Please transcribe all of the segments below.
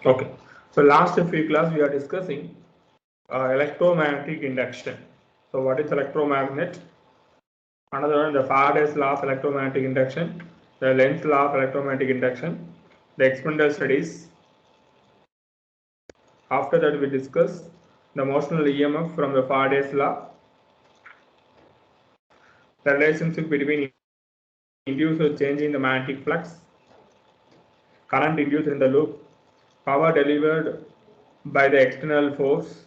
Okay, so last few class we are discussing electromagnetic induction. So what is electromagnet? Another one, the Faraday's law of electromagnetic induction, the Lenz's law of electromagnetic induction, the experimental studies. After that we discuss the motional EMF from the Faraday's law, the relationship between induced change in the magnetic flux, current induced in the loop, power delivered by the external force,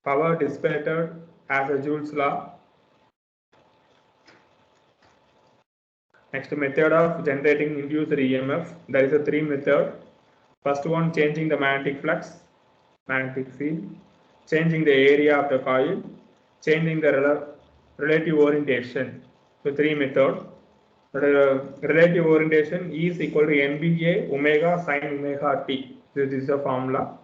power dissipated as a Joule's law. Next, method of generating induced EMF. There is a three method. First one, changing the magnetic flux, magnetic field, changing the area of the coil, changing the relative orientation. So three method. Relative orientation is equal to NBA omega sin omega t. This is the formula.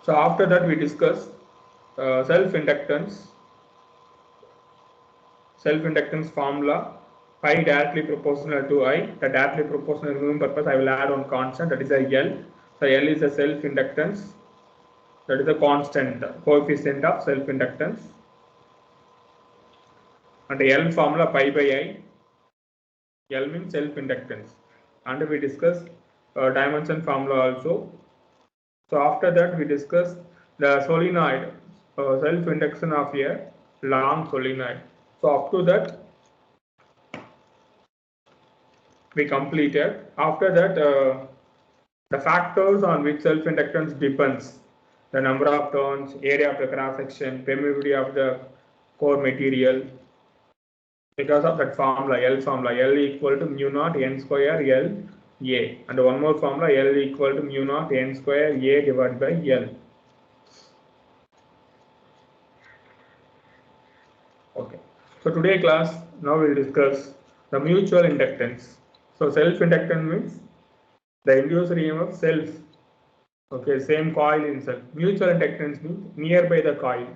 So after that we discuss self-inductance. Self-inductance formula, pi directly proportional to I. The directly proportional minimum purpose I will add one constant, that is a L. So L is the self-inductance, that is the constant coefficient of self-inductance. And the L formula pi by I. L means self-inductance. And we discuss dimension formula also. So after that we discuss the solenoid, self-induction of a long solenoid. So up to that we completed. After that, the factors on which self-inductance depends: the number of turns, area of the cross section, permeability of the core material. Because of that formula, L formula, L equal to mu naught n square L A, and one more formula, L equal to mu naught n square A divided by L. Okay. So today class, now we will discuss the mutual inductance. So self-inductance means the induced EMF self. Okay, same coil in self. Mutual inductance means nearby the coil.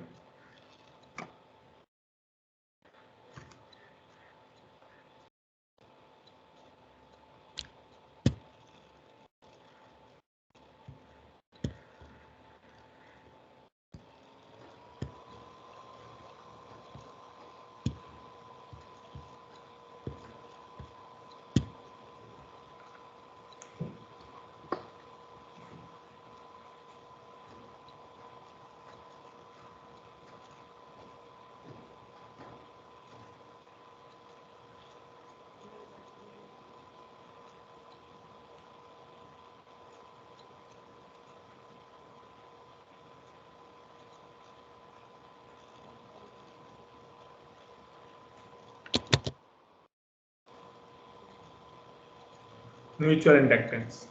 Mutual inductance.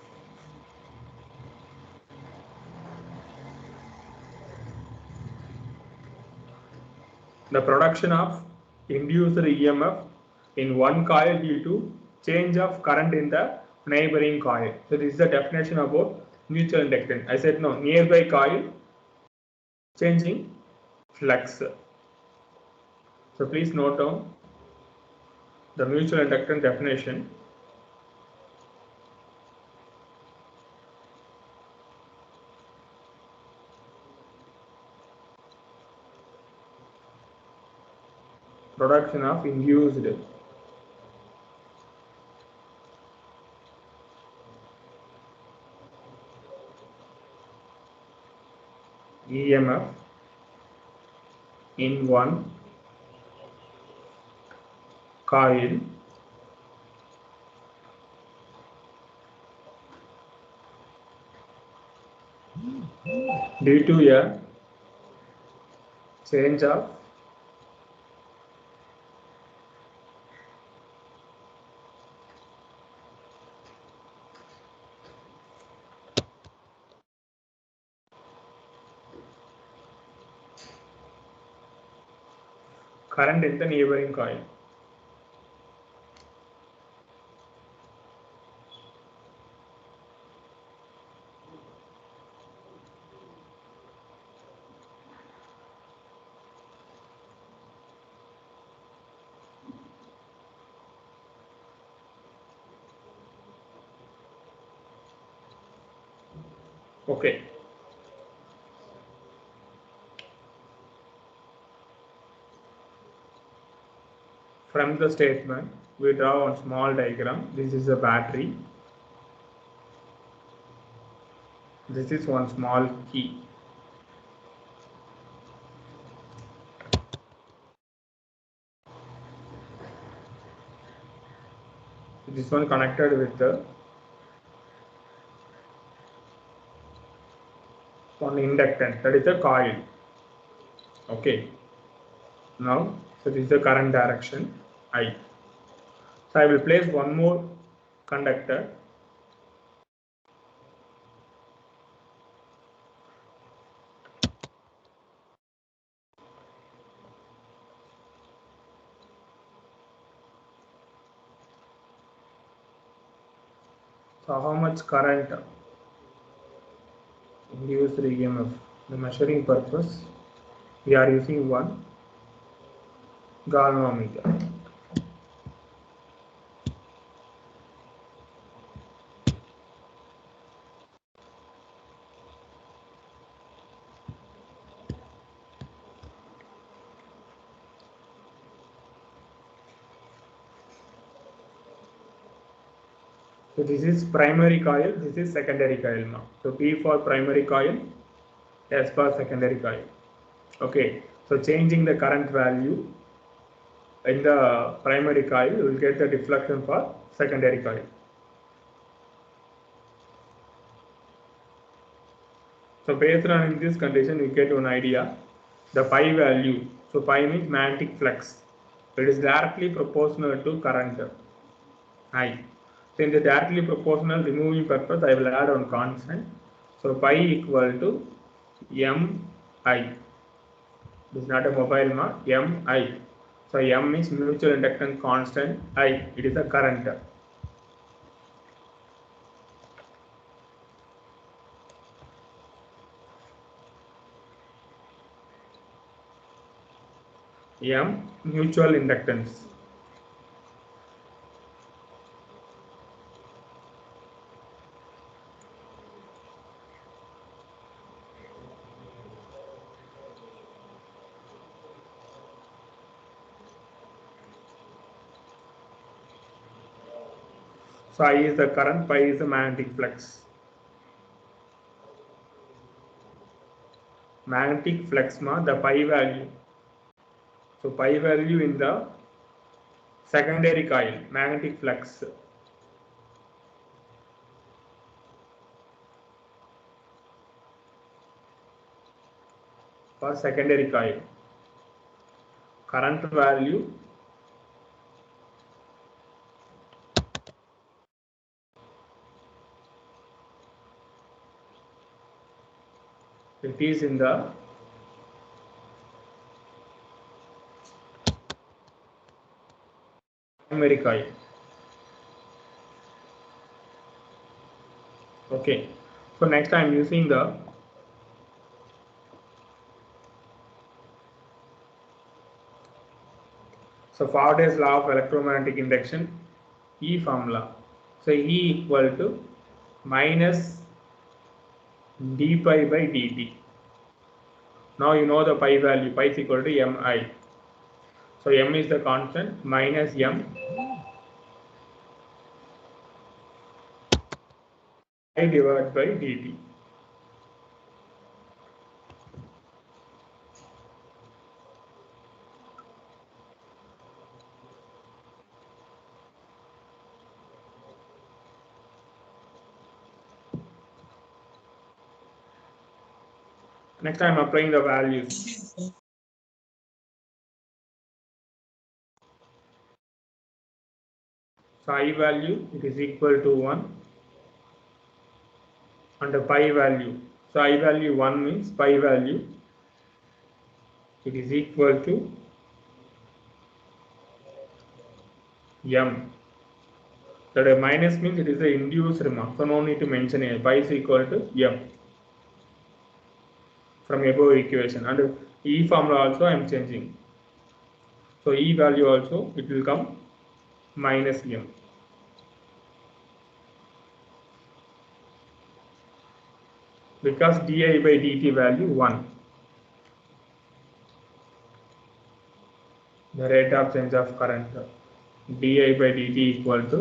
The production of induced EMF in one coil due to change of current in the neighboring coil. So this is the definition about mutual inductance. I said no, nearby coil changing flux. So please note down the mutual inductance definition. Production of induced EMF in one coil due to a change of current in the neighboring coil. Okay. From the statement, we draw one small diagram. This is a battery. This is one small key. This one connected with the one inductance, that is the coil. Okay. Now, so this is the current direction I. So I will place one more conductor. So how much current induced EMF? The measuring purpose, we are using one galvanometer. So this is primary coil, this is secondary coil now. So P for primary coil, S for secondary coil. Okay, so changing the current value in the primary coil, you will get the deflection for secondary coil. So based on this condition, you get one idea. The pi value, so pi means magnetic flux. It is directly proportional to current I. So in the directly proportional removing purpose, I will add one constant. So pi equal to Mi. This is not a mobile mark, Mi. So M is mutual inductance constant, I, it is a current. M, mutual inductance. So I is the current, pi is the magnetic flux. Magnetic flux ma the pi value. So pi value in the secondary coil, magnetic flux. For secondary coil, current value it is in the primary coil. Okay, so next I am using the Faraday's law of electromagnetic induction, E formula. So E equal to minus d pi by dt. Now you know the pi value, pi is equal to Mi. So M is the constant, minus M I divided by dt. Next I am applying the values. So I value it is equal to 1 and the pi value. So I value 1 means pi value it is equal to M. That a minus means it is the induced remark. So no need to mention it. Pi is equal to M from above equation. And E formula also I am changing. So E value also it will come minus M. because di by dt value 1. The rate of change of current di by dt equal to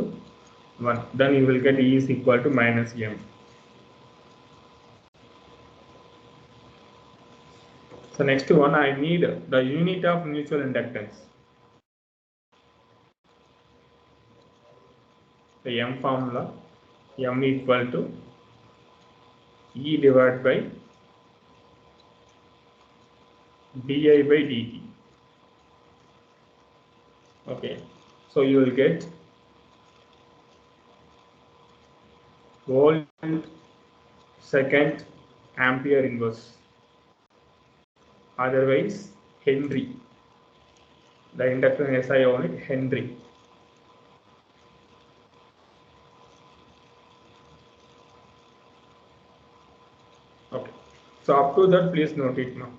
1. Then you will get E is equal to minus m. So next one, I need the unit of mutual inductance. The M formula, M equal to E divided by di by dt. Okay, so you will get volt second ampere inverse, otherwise Henry. The inductance SI unit Henry. Okay, so up to that, please note it now.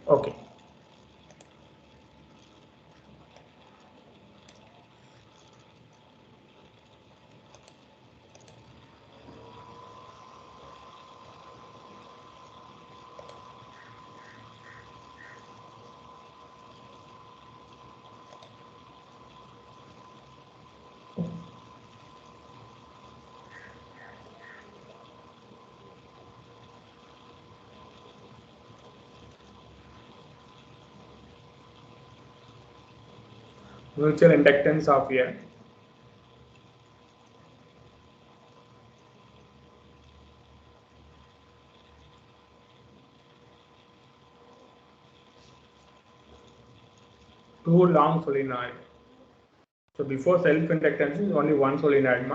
Okay. Mutual inductance of a two long solenoid. So before self-inductance is only one solenoid.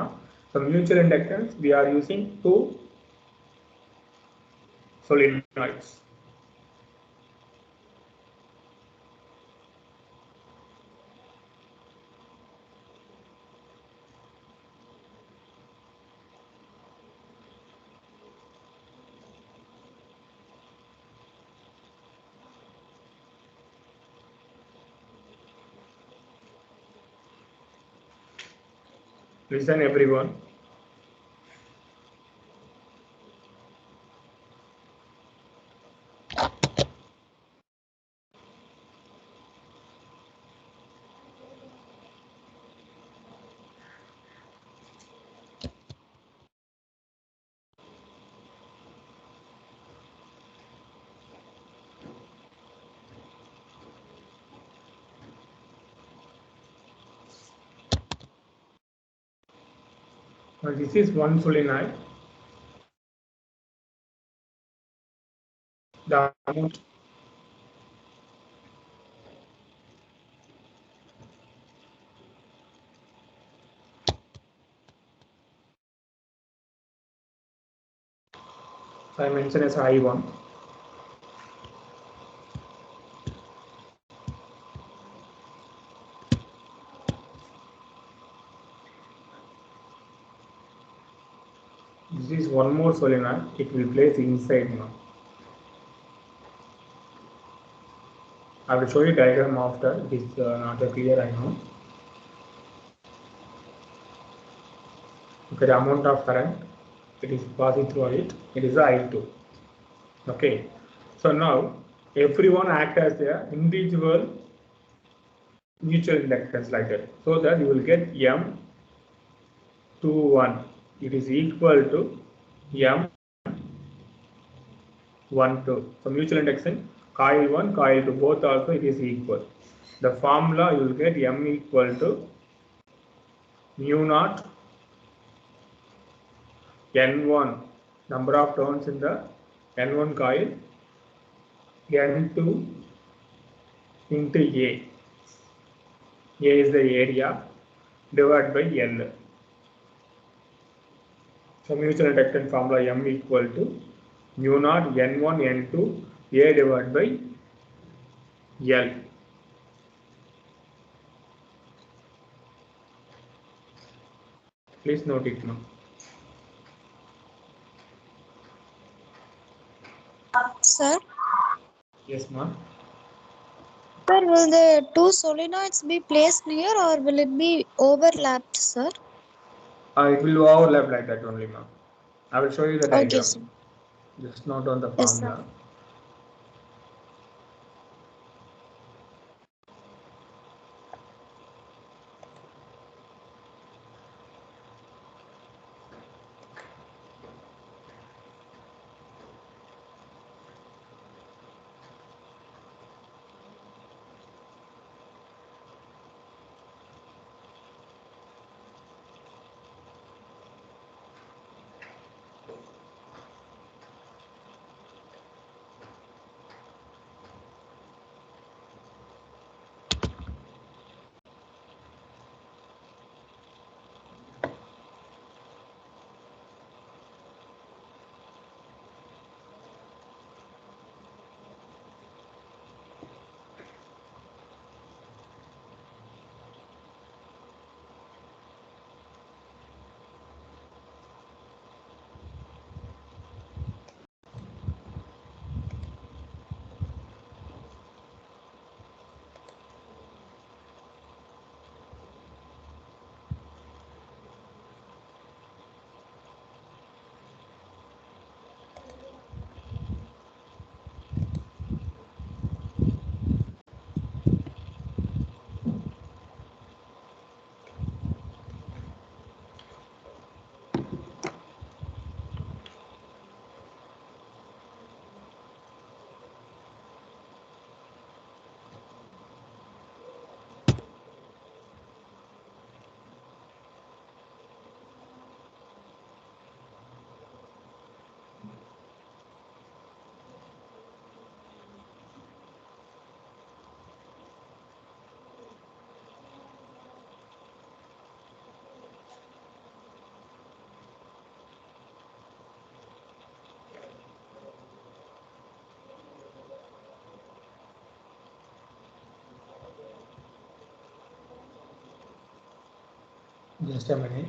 So mutual inductance, we are using two solenoids. Listen everyone. Now this is one solenoid. The amount I mentioned as I1. This is one more solenoid. It will place inside now. I will show you diagram after. It is not clear, I know. Okay, the amount of current it is passing through it is I2. Okay, so now everyone act as their individual mutual inductance like that, so that you will get M21. It is equal to M12. So mutual induction, coil 1, coil 2, both also it is equal. The formula you will get M equal to mu naught N1, number of turns in the N1 coil, N2 into A. A is the area divided by L. So mutual inductance formula M equal to mu naught N1 N2 A divided by L. Please note it now. Sir? Yes, ma'am. Sir, will the two solenoids be placed near or will it be overlapped, sir? It will overlap like that only, ma'am. I will show you the diagram. Okay, sir. Just note on the Yes, formula. sir. Just a minute.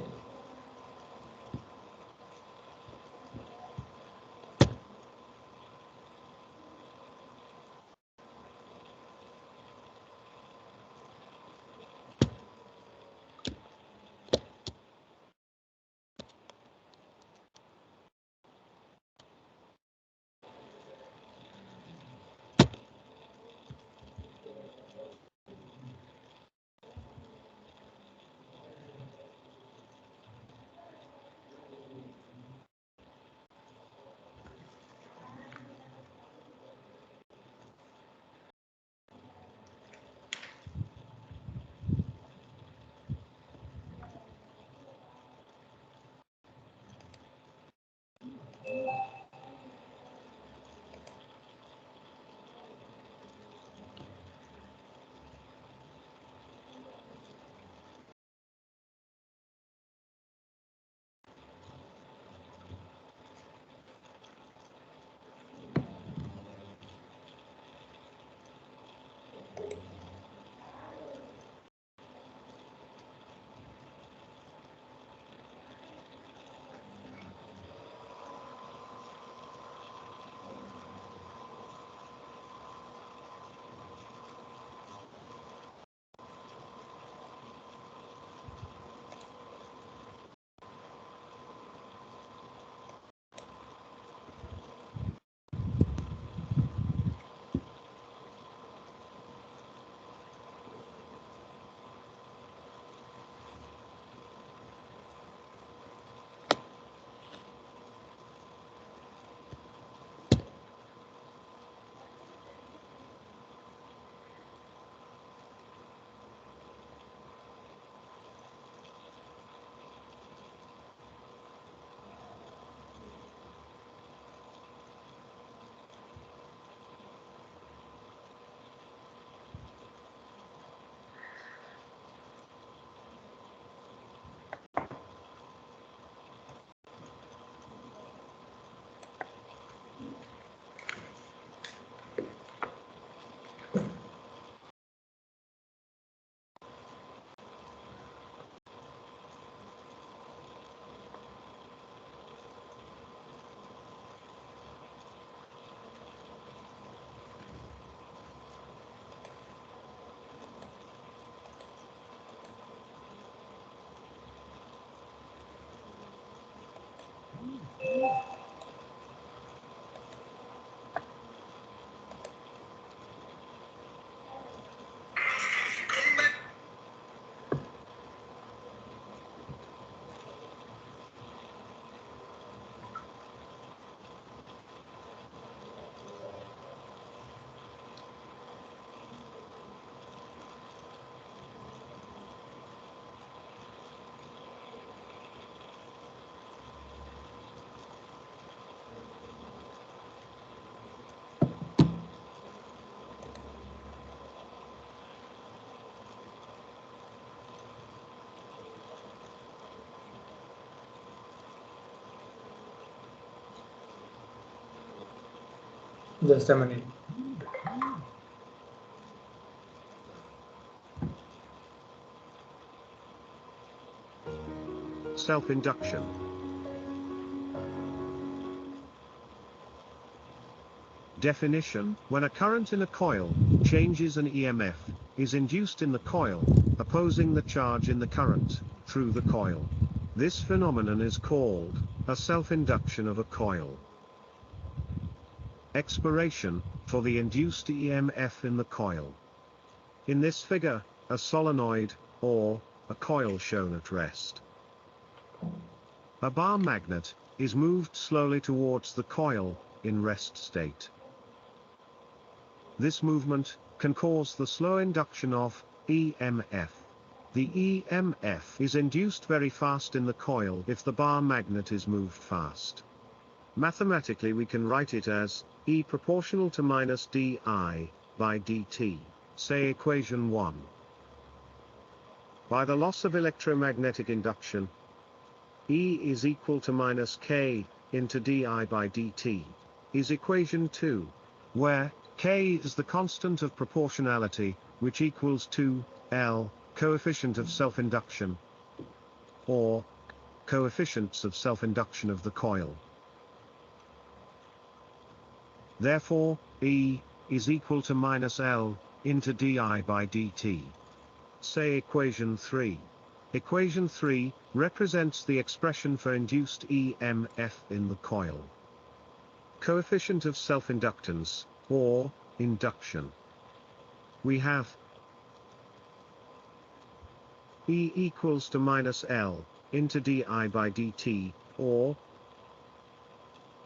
Just a minute. Self-induction. Definition: when a current in a coil changes an EMF is induced in the coil, opposing the charge in the current through the coil. This phenomenon is called a self-induction of a coil. Expiration for the induced EMF in the coil. In this figure, a solenoid or a coil shown at rest. A bar magnet is moved slowly towards the coil in rest state. This movement can cause the slow induction of EMF. The EMF is induced very fast in the coil if the bar magnet is moved fast. Mathematically, we can write it as E proportional to minus di by dt, say equation 1. By the loss of electromagnetic induction, E is equal to minus k into di by dt, is equation 2, where k is the constant of proportionality, which equals to L, coefficient of self-induction, or coefficients of self-induction of the coil. Therefore, E is equal to minus L into di by dt. Say equation 3. Equation 3 represents the expression for induced EMF in the coil. Coefficient of self-inductance, or induction. We have E equals to minus L into di by dt, or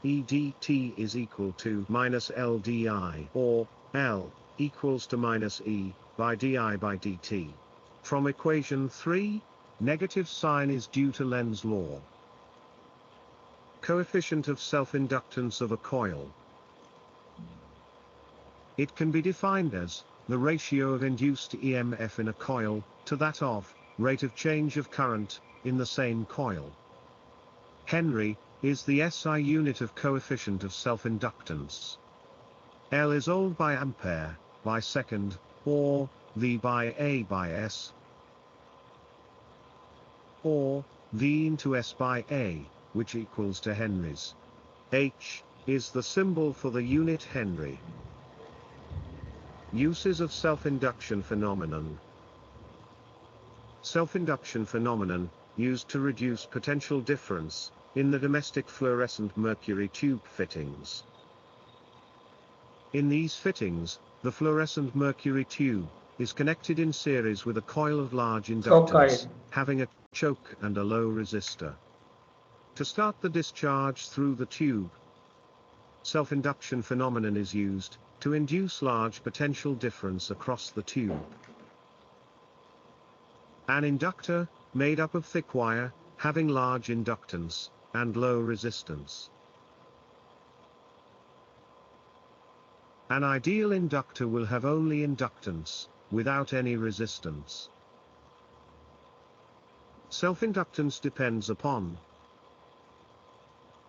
E dt is equal to minus L di, or L equals to minus E by di by dt. From equation 3, negative sign is due to Lenz's law. Coefficient of self-inductance of a coil. It can be defined as the ratio of induced EMF in a coil to that of rate of change of current in the same coil. Henry is the SI unit of coefficient of self-inductance. L is old by ampere, by second, or V by A by S, or V into S by A, which equals to Henry's. H is the symbol for the unit Henry. Uses of self-induction phenomenon. Self-induction phenomenon, used to reduce potential difference, in the domestic fluorescent mercury tube fittings. In these fittings, the fluorescent mercury tube is connected in series with a coil of large inductance, having a choke and a low resistor. To start the discharge through the tube, self-induction phenomenon is used to induce large potential difference across the tube. An inductor, made up of thick wire, having large inductance and low resistance. An ideal inductor will have only inductance, without any resistance. Self-inductance depends upon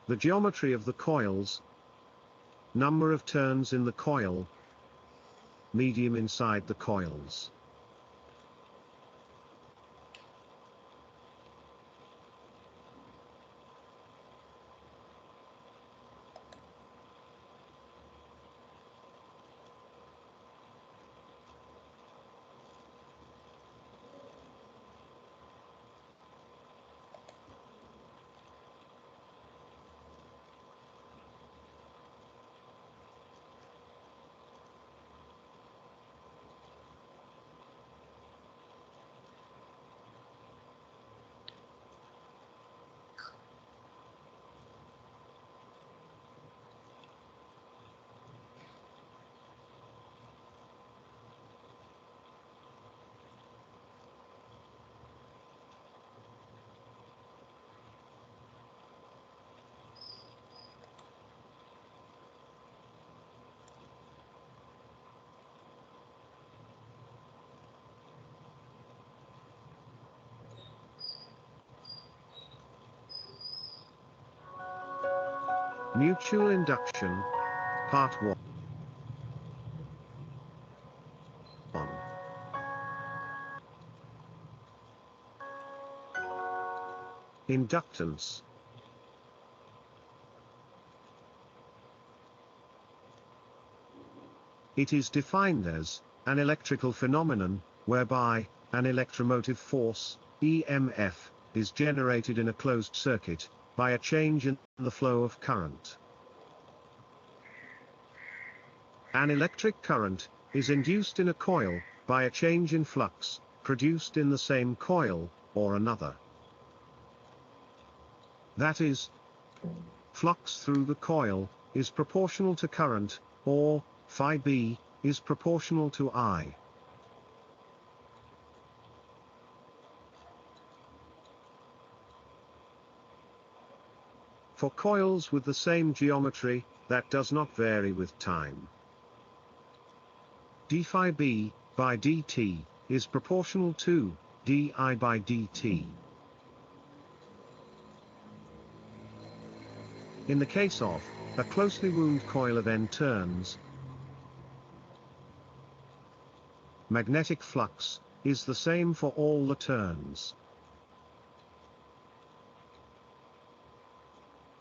the geometry of the coils, number of turns in the coil, medium inside the coils. Mutual induction, Part 1. Inductance. It is defined as an electrical phenomenon whereby an electromotive force, EMF, is generated in a closed circuit by a change in the flow of current. An electric current is induced in a coil by a change in flux produced in the same coil or another. That is, flux through the coil is proportional to current, or phi b is proportional to I. For coils with the same geometry, that does not vary with time. d phi b by dt is proportional to di by dt. In the case of a closely wound coil of n turns, magnetic flux is the same for all the turns.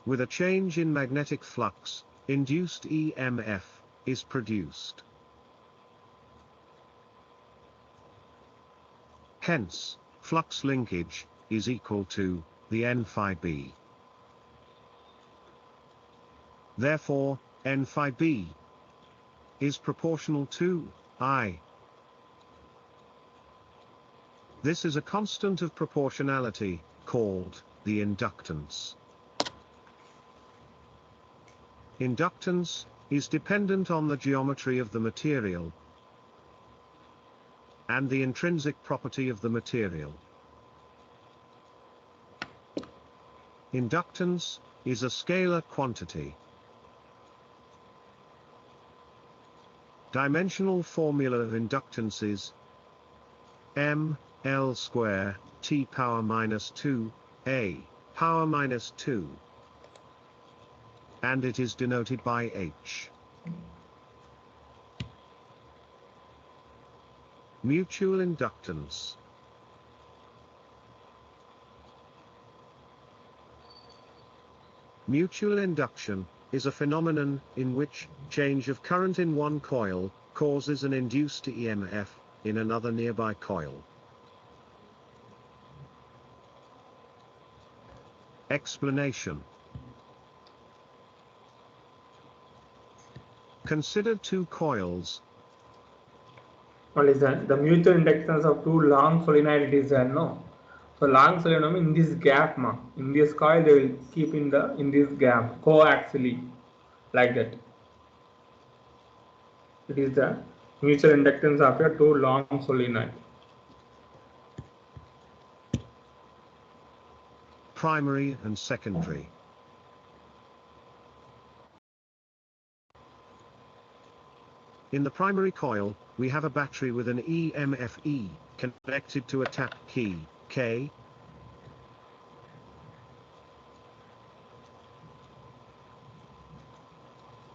With a change in magnetic flux, induced EMF is produced. Hence, flux linkage is equal to the n phi b. Therefore, n phi b is proportional to I. This is a constant of proportionality, called the inductance. Inductance is dependent on the geometry of the material and the intrinsic property of the material. Inductance is a scalar quantity. Dimensional formula of inductance is m L square T power minus 2 A power minus 2, and it is denoted by H. Mutual inductance. Mutual induction is a phenomenon in which change of current in one coil causes an induced EMF in another nearby coil. Explanation. Consider two coils. What is that? The mutual inductance of two long solenoid it is there, no? So long solenoid in this gap, in this coil they will keep in this gap coaxially, like that. It is the mutual inductance of a two long solenoid. Primary and secondary. In the primary coil, we have a battery with an EMF E connected to a tap key, K.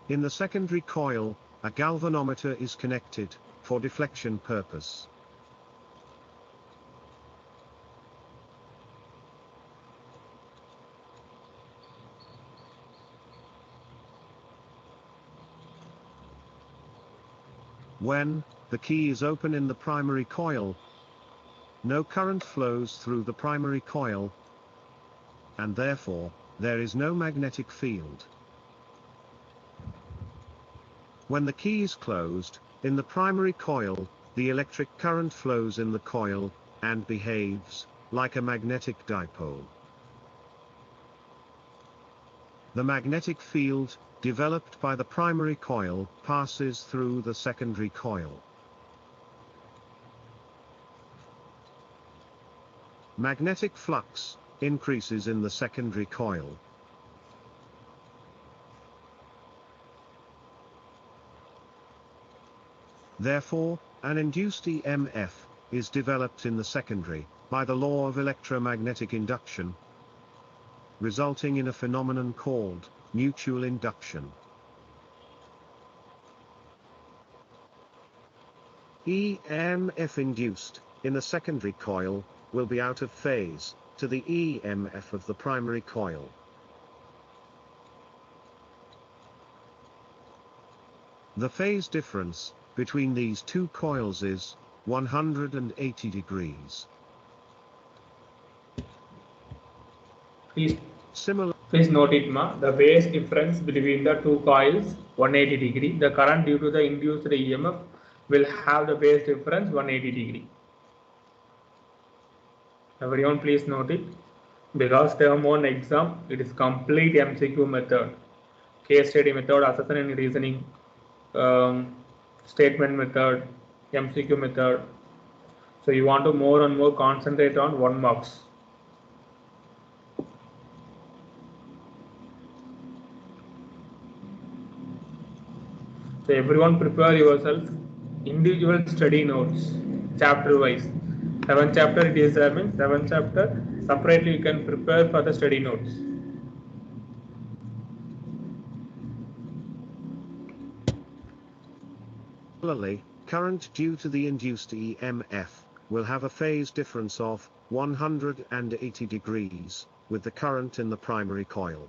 In the secondary coil, a galvanometer is connected, for deflection purpose. When the key is open in the primary coil, no current flows through the primary coil, and therefore, there is no magnetic field. When the key is closed, in the primary coil, the electric current flows in the coil, and behaves like a magnetic dipole. The magnetic field, developed by the primary coil, passes through the secondary coil. Magnetic flux increases in the secondary coil. Therefore, an induced EMF is developed in the secondary by the law of electromagnetic induction, resulting in a phenomenon called mutual induction. EMF induced in the secondary coil will be out of phase, to the EMF of the primary coil. The phase difference between these two coils is 180 degrees. Please note it, the phase difference between the two coils 180 degree. The current due to the induced EMF will have the phase difference 180 degree. Everyone please note it, because term 1 exam, it is complete MCQ method, case study method, assessment and reasoning, statement method, MCQ method. So you want to more and more concentrate on 1 marks. So everyone prepare yourself individual study notes, chapter wise. 7th chapter it is there, means 7th chapter separately you can prepare for the study notes. Similarly, current due to the induced EMF will have a phase difference of 180 degrees with the current in the primary coil.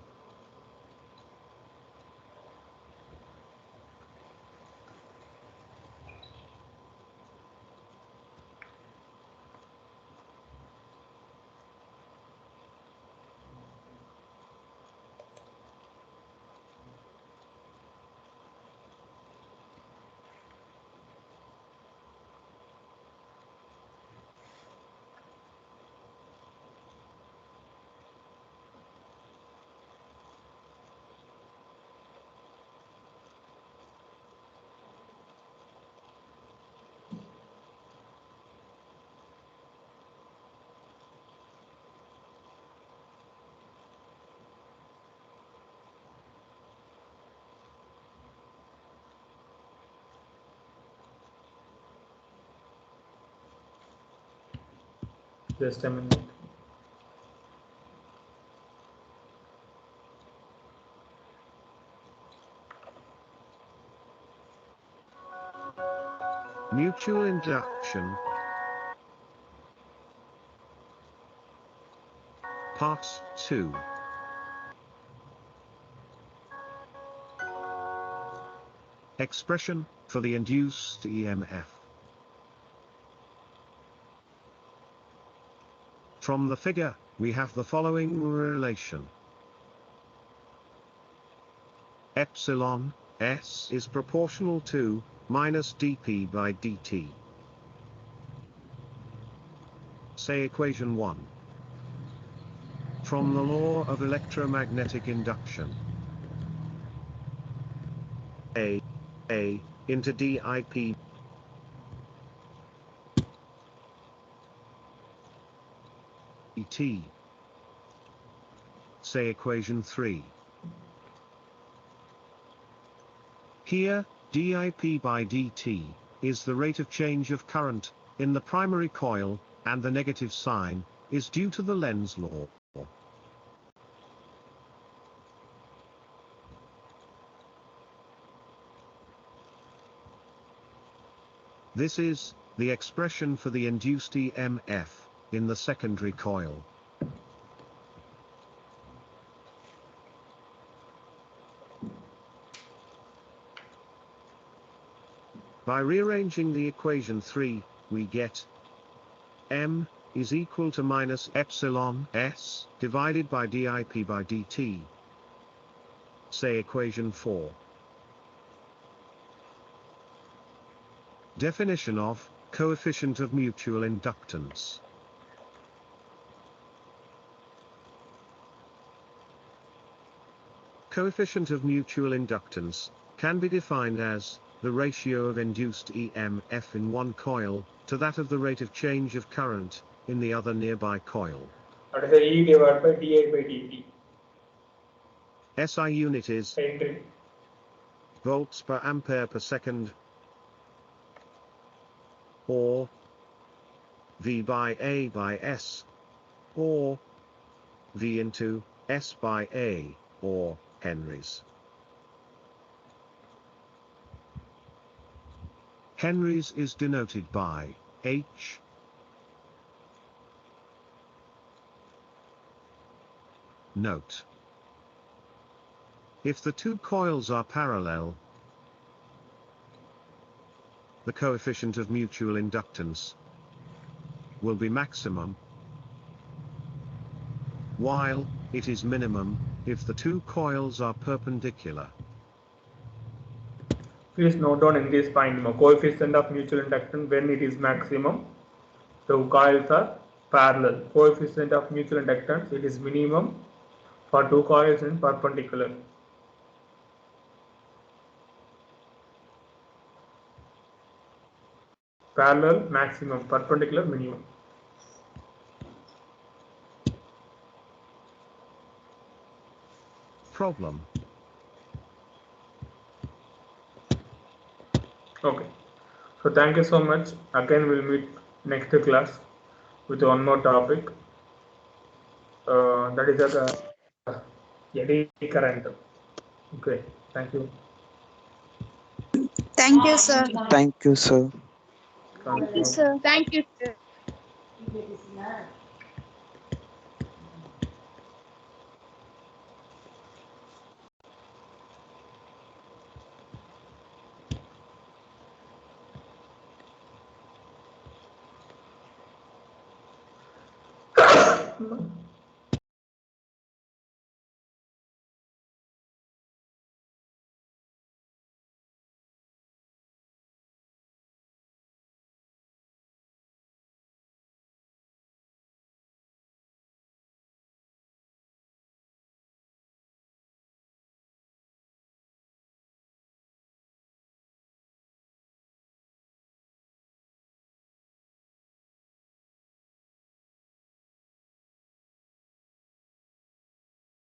Just a minute. Mutual induction. Part 2. Expression for the induced EMF. From the figure, we have the following relation. Epsilon S is proportional to minus dP by dt. Say equation 1. From the law of electromagnetic induction. A into dIP dt. Say equation 3. Here, dIP by dt is the rate of change of current in the primary coil, and the negative sign is due to the Lenz's law. This is the expression for the induced EMF in the secondary coil. By rearranging the equation 3, we get M is equal to minus epsilon S divided by dIP by dt. Say equation 4. Definition of coefficient of mutual inductance. Coefficient of mutual inductance can be defined as the ratio of induced EMF in one coil to that of the rate of change of current in the other nearby coil. That is E divided by dI by dt. SI unit is Henry. volts per ampere per second, or V by A by S, or V into S by A, or Henries. Henries is denoted by H. Note: if the two coils are parallel, the coefficient of mutual inductance will be maximum, while it is minimum if the two coils are perpendicular. Please note down in this point, coefficient of mutual inductance when it is maximum, the coils are parallel. Coefficient of mutual inductance, it is minimum for two coils in perpendicular. Parallel maximum, perpendicular minimum. Problem. Okay. So thank you so much. Again, we'll meet next class with one more topic. That is eddy current. Okay. Thank you. Thank you, sir. Thank you, sir. Thank you. Sir. Thank you, sir.